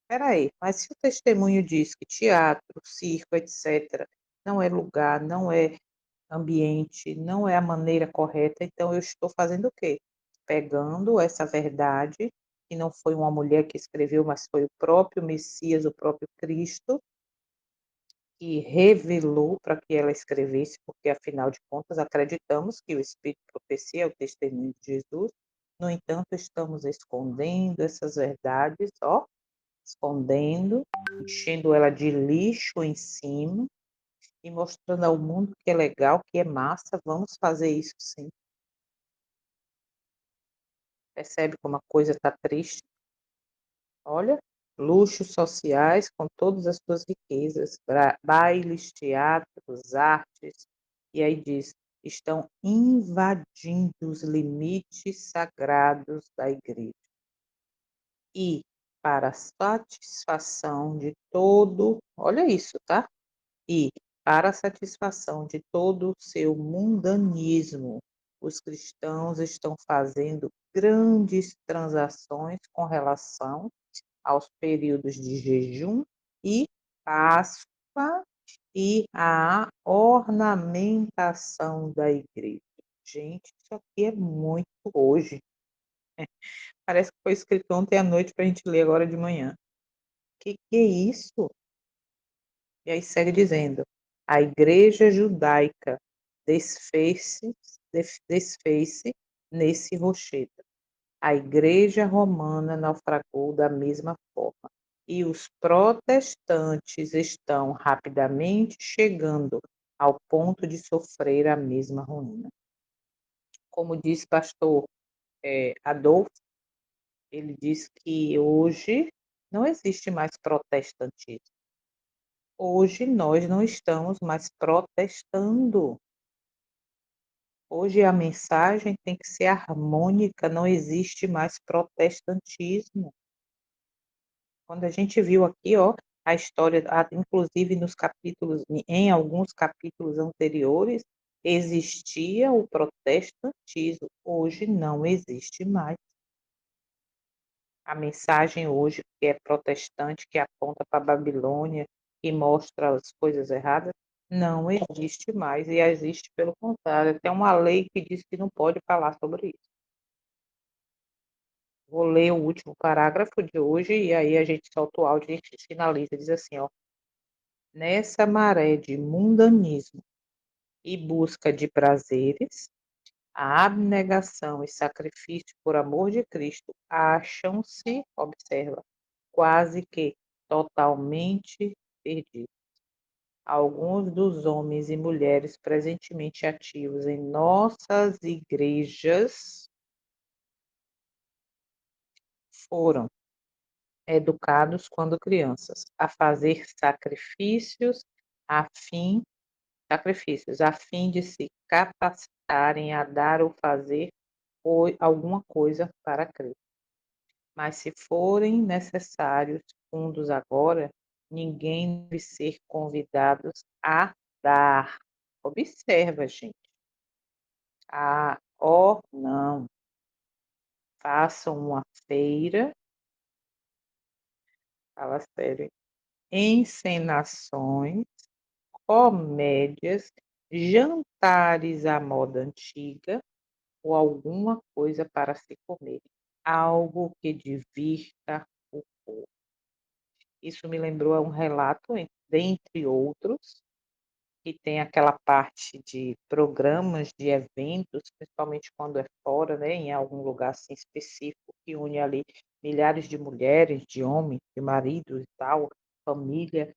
Espera aí, mas se o testemunho diz que teatro, circo, etcétera, não é lugar, não é ambiente, não é a maneira correta, então eu estou fazendo o quê? Pegando essa verdade, que não foi uma mulher que escreveu, mas foi o próprio Messias, o próprio Cristo, que revelou para que ela escrevesse, porque afinal de contas acreditamos que o Espírito de profecia é o testemunho de Jesus. No entanto, estamos escondendo essas verdades, ó, escondendo, enchendo ela de lixo em cima e mostrando ao mundo que é legal, que é massa, vamos fazer isso sim. Percebe como a coisa está triste? Olha, luxos sociais com todas as suas riquezas, bailes, teatros, artes, e aí diz, estão invadindo os limites sagrados da igreja. E para a satisfação de todo, olha isso, tá? E para a satisfação de todo o seu mundanismo, os cristãos estão fazendo grandes transações com relação aos períodos de jejum e Páscoa e a ornamentação da igreja. Gente, isso aqui é muito hoje. Parece que foi escrito ontem à noite para a gente ler agora de manhã. Que é isso? E aí segue dizendo: a igreja judaica desfez-se desfez-se nesse rochedo. A igreja romana naufragou da mesma forma. E os protestantes estão rapidamente chegando ao ponto de sofrer a mesma ruína. Como diz pastor Adolfo, ele diz que hoje não existe mais protestantismo. Hoje nós não estamos mais protestando. Hoje a mensagem tem que ser harmônica, não existe mais protestantismo. Quando a gente viu aqui, ó, a história, inclusive nos capítulos, em alguns capítulos anteriores, existia o protestantismo, hoje não existe mais. A mensagem hoje que é protestante, que aponta para a Babilônia e mostra as coisas erradas, não existe mais e existe pelo contrário, tem uma lei que diz que não pode falar sobre isso. Vou ler o último parágrafo de hoje e aí a gente solta o áudio e finaliza, diz assim, ó: nessa maré de mundanismo e busca de prazeres, a abnegação e sacrifício por amor de Cristo acham-se, observa, quase que totalmente perdidos. Alguns dos homens e mulheres presentemente ativos em nossas igrejas foram educados quando crianças a fazer a fim a fim de se capacitarem a dar ou fazer alguma coisa para Cristo. Mas se forem necessários fundos agora, ninguém deve ser convidados a dar. Observa, gente. Não. Façam uma feira, fala sério, encenações, comédias, jantares à moda antiga ou alguma coisa para se comer. Algo que divirta o povo. Isso me lembrou um relato, dentre outros, que tem aquela parte de programas, de eventos, principalmente quando é fora, né, em algum lugar assim específico, que une ali milhares de mulheres, de homens, de maridos e tal, família.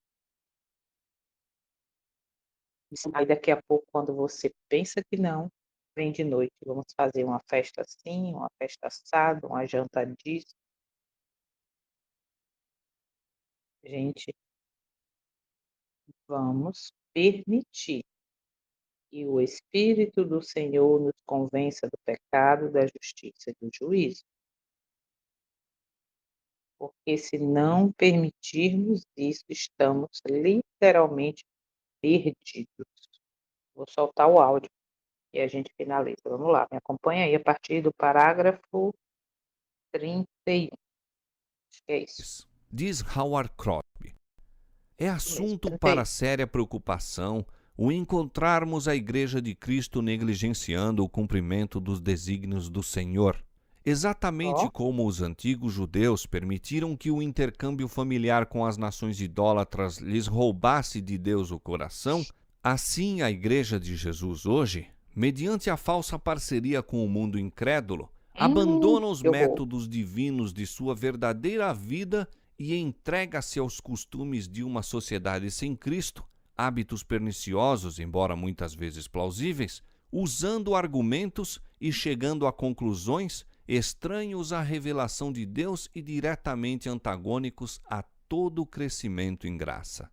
Aí daqui a pouco, quando você pensa que não, vem de noite, vamos fazer uma festa assim, uma festa assada, uma janta disso. Gente, vamos permitir que o Espírito do Senhor nos convença do pecado, da justiça e do juízo. Porque se não permitirmos isso, estamos literalmente perdidos. Vou soltar o áudio e a gente finaliza. Vamos lá, me acompanha aí a partir do parágrafo 31. Acho que é isso. Diz Howard Crosby: é Mesmo, assunto 31. para séria preocupação o encontrarmos a Igreja de Cristo negligenciando o cumprimento dos desígnios do Senhor. Exatamente Ó, como os antigos judeus permitiram que o intercâmbio familiar com as nações idólatras lhes roubasse de Deus o coração, assim a Igreja de Jesus hoje, mediante a falsa parceria com o mundo incrédulo, abandona os que horror. métodos divinos de sua verdadeira vida e entrega-se aos costumes de uma sociedade sem Cristo, hábitos perniciosos, embora muitas vezes plausíveis, usando argumentos e chegando a conclusões estranhos à revelação de Deus e diretamente antagônicos a todo o crescimento em graça.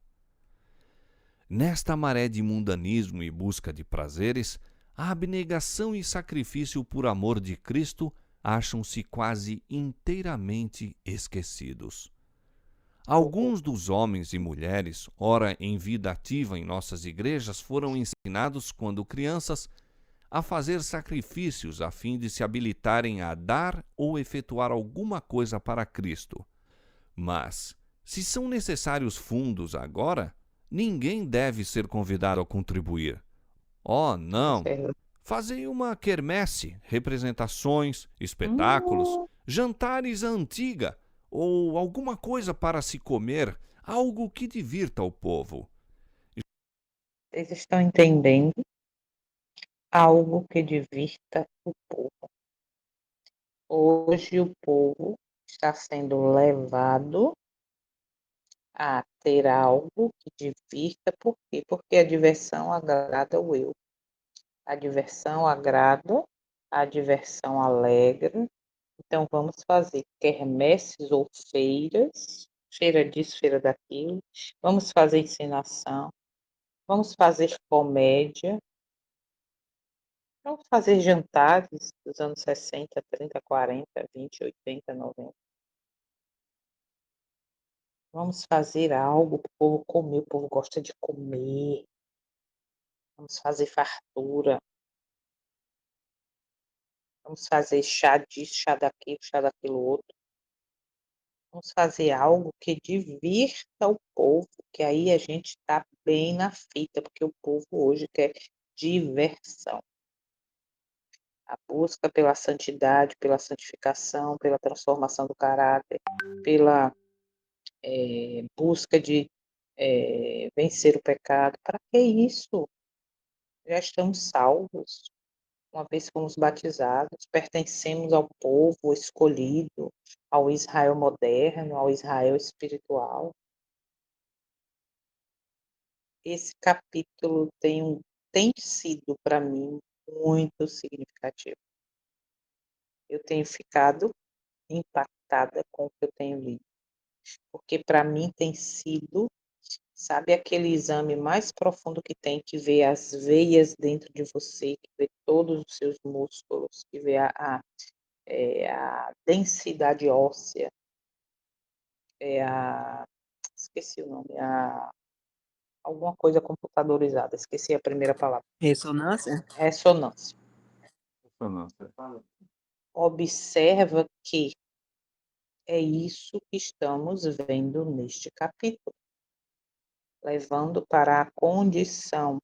Nesta maré de mundanismo e busca de prazeres, a abnegação e sacrifício por amor de Cristo acham-se quase inteiramente esquecidos. Horror. Alguns dos homens e mulheres, ora em vida ativa em nossas igrejas, foram ensinados, quando crianças, a fazer sacrifícios a fim de se habilitarem a dar ou efetuar alguma coisa para Cristo. Mas, se são necessários fundos agora, ninguém deve ser convidado a contribuir. Oh, não! Observa. Fazei uma quermesse, representações, espetáculos, Hum, jantares à antiga, ou alguma coisa para se comer, algo que divirta o povo. Vocês estão entendendo? Algo que divirta o povo. Hoje o povo está sendo levado a ter algo que divirta. Por quê? Porque a diversão agrada o eu. A diversão agrada, a diversão alegra. Então vamos fazer quermesses ou feiras, feira disso, feira daquilo. Vamos fazer encenação, vamos fazer comédia, vamos fazer jantares dos anos 60, 30, 40, 20, 80, 90. Vamos fazer algo para o povo comer, o povo gosta de comer. Vamos fazer fartura, vamos fazer chá disso, chá daquilo outro. Vamos fazer algo que divirta o povo, que aí a gente está bem na fita, porque o povo hoje quer diversão. A busca pela santidade, pela santificação, pela transformação do caráter, pela busca de vencer o pecado. Para que isso? Já estamos salvos. Uma vez fomos batizados, pertencemos ao povo escolhido, ao Israel moderno, ao Israel espiritual. Esse capítulo tem sido para mim muito significativo. Eu tenho ficado impactada com o que eu tenho lido, porque para mim tem sido, sabe, aquele exame mais profundo que tem, que vê as veias dentro de você, que vê todos os seus músculos, que vê a densidade óssea, esqueci o nome, alguma coisa computadorizada, esqueci a primeira palavra. Ressonância? Ressonância. Observa que é isso que estamos vendo neste capítulo, levando para a condição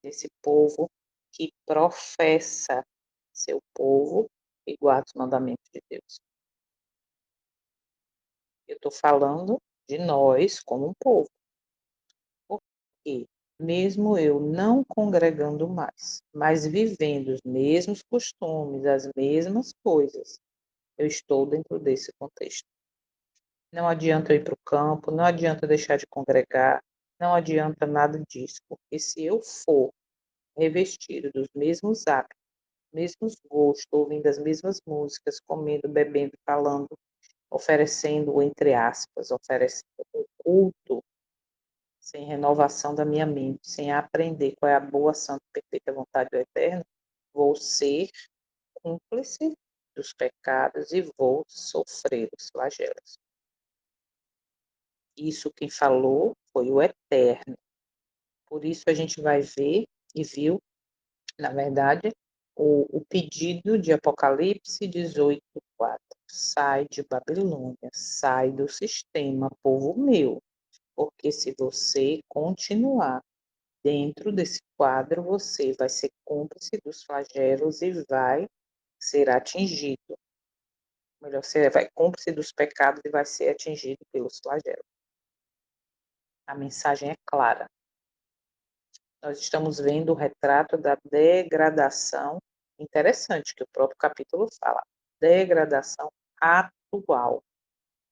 desse povo que professa seu povo e guarda os mandamentos de Deus. Eu estou falando de nós como um povo, porque mesmo eu não congregando mais, mas vivendo os mesmos costumes, as mesmas coisas, eu estou dentro desse contexto. Não adianta eu ir para o campo, não adianta deixar de congregar, não adianta nada disso, porque se eu for revestido dos mesmos hábitos, mesmos gostos, ouvindo as mesmas músicas, comendo, bebendo, falando, oferecendo, entre aspas, oferecendo um culto sem renovação da minha mente, sem aprender qual é a boa, santa e perfeita vontade do Eterno, vou ser cúmplice dos pecados e vou sofrer os flagelos. Isso quem falou foi o Eterno. Por isso a gente vai ver e viu, na verdade, o pedido de Apocalipse 18:4. Sai de Babilônia, sai do sistema, povo meu, porque se você continuar dentro desse quadro, você vai ser cúmplice dos flagelos e vai ser atingido. Melhor, você vai cúmplice dos pecados e vai ser atingido pelos flagelos. A mensagem é clara. Nós estamos vendo o retrato da degradação, interessante que o próprio capítulo fala, degradação atual,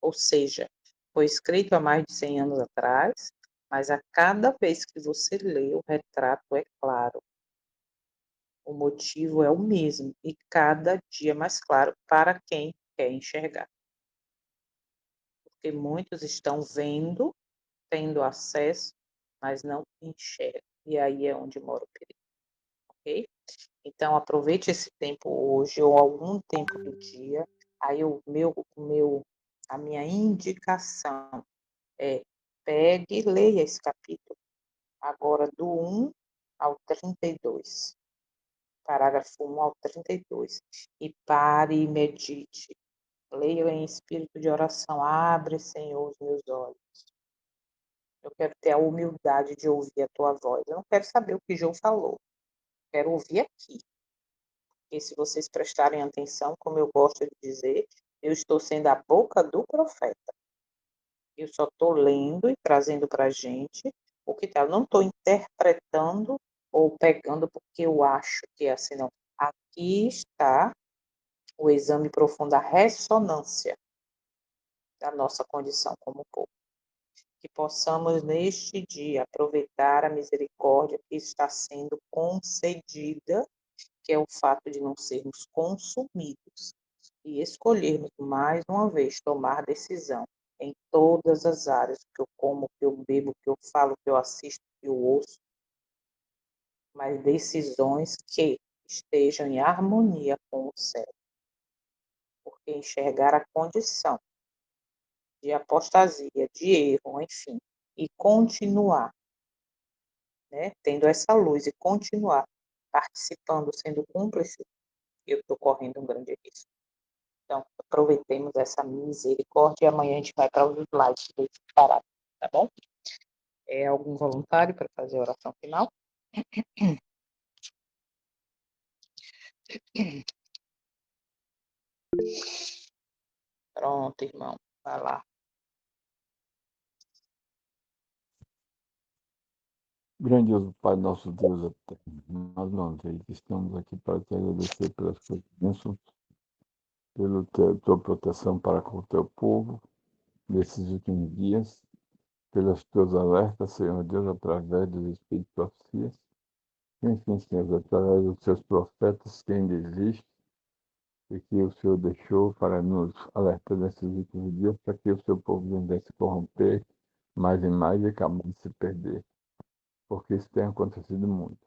ou seja, foi escrito há mais de 100 anos atrás, mas a cada vez que você lê, o retrato é claro. O motivo é o mesmo e cada dia mais claro para quem quer enxergar. Porque muitos estão vendo, tendo acesso, mas não enxergam. E aí é onde mora o perigo, ok? Então, aproveite esse tempo hoje ou algum tempo do dia. Aí a minha indicação é pegue e leia esse capítulo, agora do 1 ao 32, parágrafo 1 ao 32, e pare e medite. Leia em espírito de oração. Abre, Senhor, os meus olhos. Eu quero ter a humildade de ouvir a tua voz. Eu não quero saber o que João falou. Quero ouvir aqui. E se vocês prestarem atenção, como eu gosto de dizer, eu estou sendo a boca do profeta. Eu só estou lendo e trazendo para a gente o que está. Eu não estou interpretando ou pegando porque eu acho que é assim, não. Aqui está o exame profundo, a ressonância da nossa condição como povo. Que possamos, neste dia, aproveitar a misericórdia que está sendo concedida, que é o fato de não sermos consumidos, e escolhermos, mais uma vez, tomar decisão em todas as áreas, que eu como, que eu bebo, que eu falo, que eu assisto, que eu ouço, mas decisões que estejam em harmonia com o céu, porque enxergar a condição de apostasia, de erro, enfim, e continuar, né, tendo essa luz e continuar participando, sendo cúmplice, eu estou correndo um grande risco. Então, aproveitemos essa misericórdia e amanhã a gente vai para os slides desse parágrafo, tá bom? É algum voluntário para fazer a oração final? Pronto, irmão, vai lá. Grandioso Pai, nosso Deus eterno, mais uma vez estamos aqui para te agradecer pelas tuas bênçãos, pela tua proteção para com o teu povo nesses últimos dias, pelas tuas alertas, Senhor Deus, através dos Espíritos profecias, enfim, Senhor, através dos seus profetas que ainda existem e que o Senhor deixou para nos alertar nesses últimos dias, para que o seu povo não venha se corromper mais e mais e acabar de se perder, porque isso tem acontecido muito.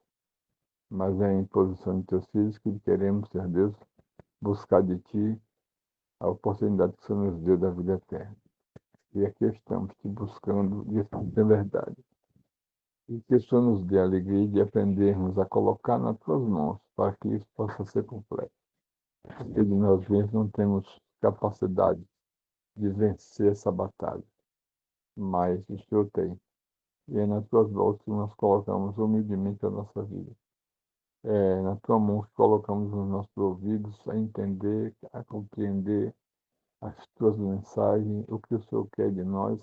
Mas é em posição de teus filhos que queremos, Senhor Deus, buscar de Ti a oportunidade que o Senhor nos deu da vida eterna. E aqui estamos te buscando de verdade. E que o Senhor nos dê a alegria de aprendermos a colocar nas Tuas mãos, para que isso possa ser completo. Porque de nós mesmos não temos capacidade de vencer essa batalha, mas o Senhor tem. E é nas Tuas mãos que nós colocamos humildemente a nossa vida. Na tua mão que colocamos os nossos ouvidos a entender, a compreender as tuas mensagens, o que o Senhor quer de nós,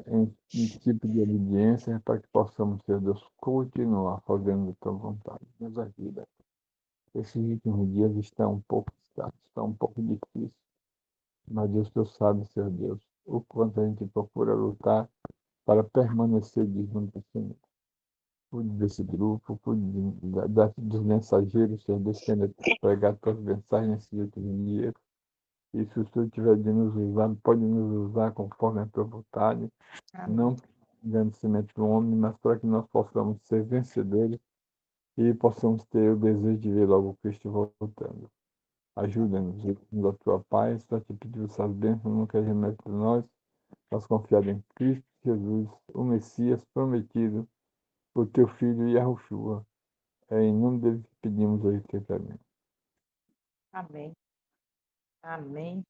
em tipo de obediência, para que possamos, Senhor Deus, continuar fazendo a tua vontade. Nos ajuda. Esses últimos dias estão um pouco escassos, estão um pouco difíceis, mas Deus, tu sabe, Senhor Deus, o quanto a gente procura lutar para permanecer digno do Senhor. Cuide desse grupo, cuide dos mensageiros, Senhor Deus, que ainda pregar tuas mensagens nesses últimos dias. E se o Senhor tiver de nos usar, pode nos usar conforme a tua vontade. Amém. Não engrandecimento do homem, mas para que nós possamos ser vencedores e possamos ter o desejo de ver logo Cristo voltando. Ajuda-nos, dê-nos a tua paz, para te pedir essas bênçãos, não quer remédio para nós confiar em Cristo Jesus, o Messias prometido, o teu Filho Yahushua. É em nome dele que pedimos hoje que amém. Amém. Amém.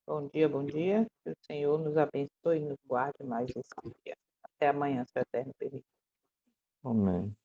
Bom dia, bom dia. Que o Senhor nos abençoe e nos guarde mais esse dia. Até amanhã, se o Eterno permitir. Amém.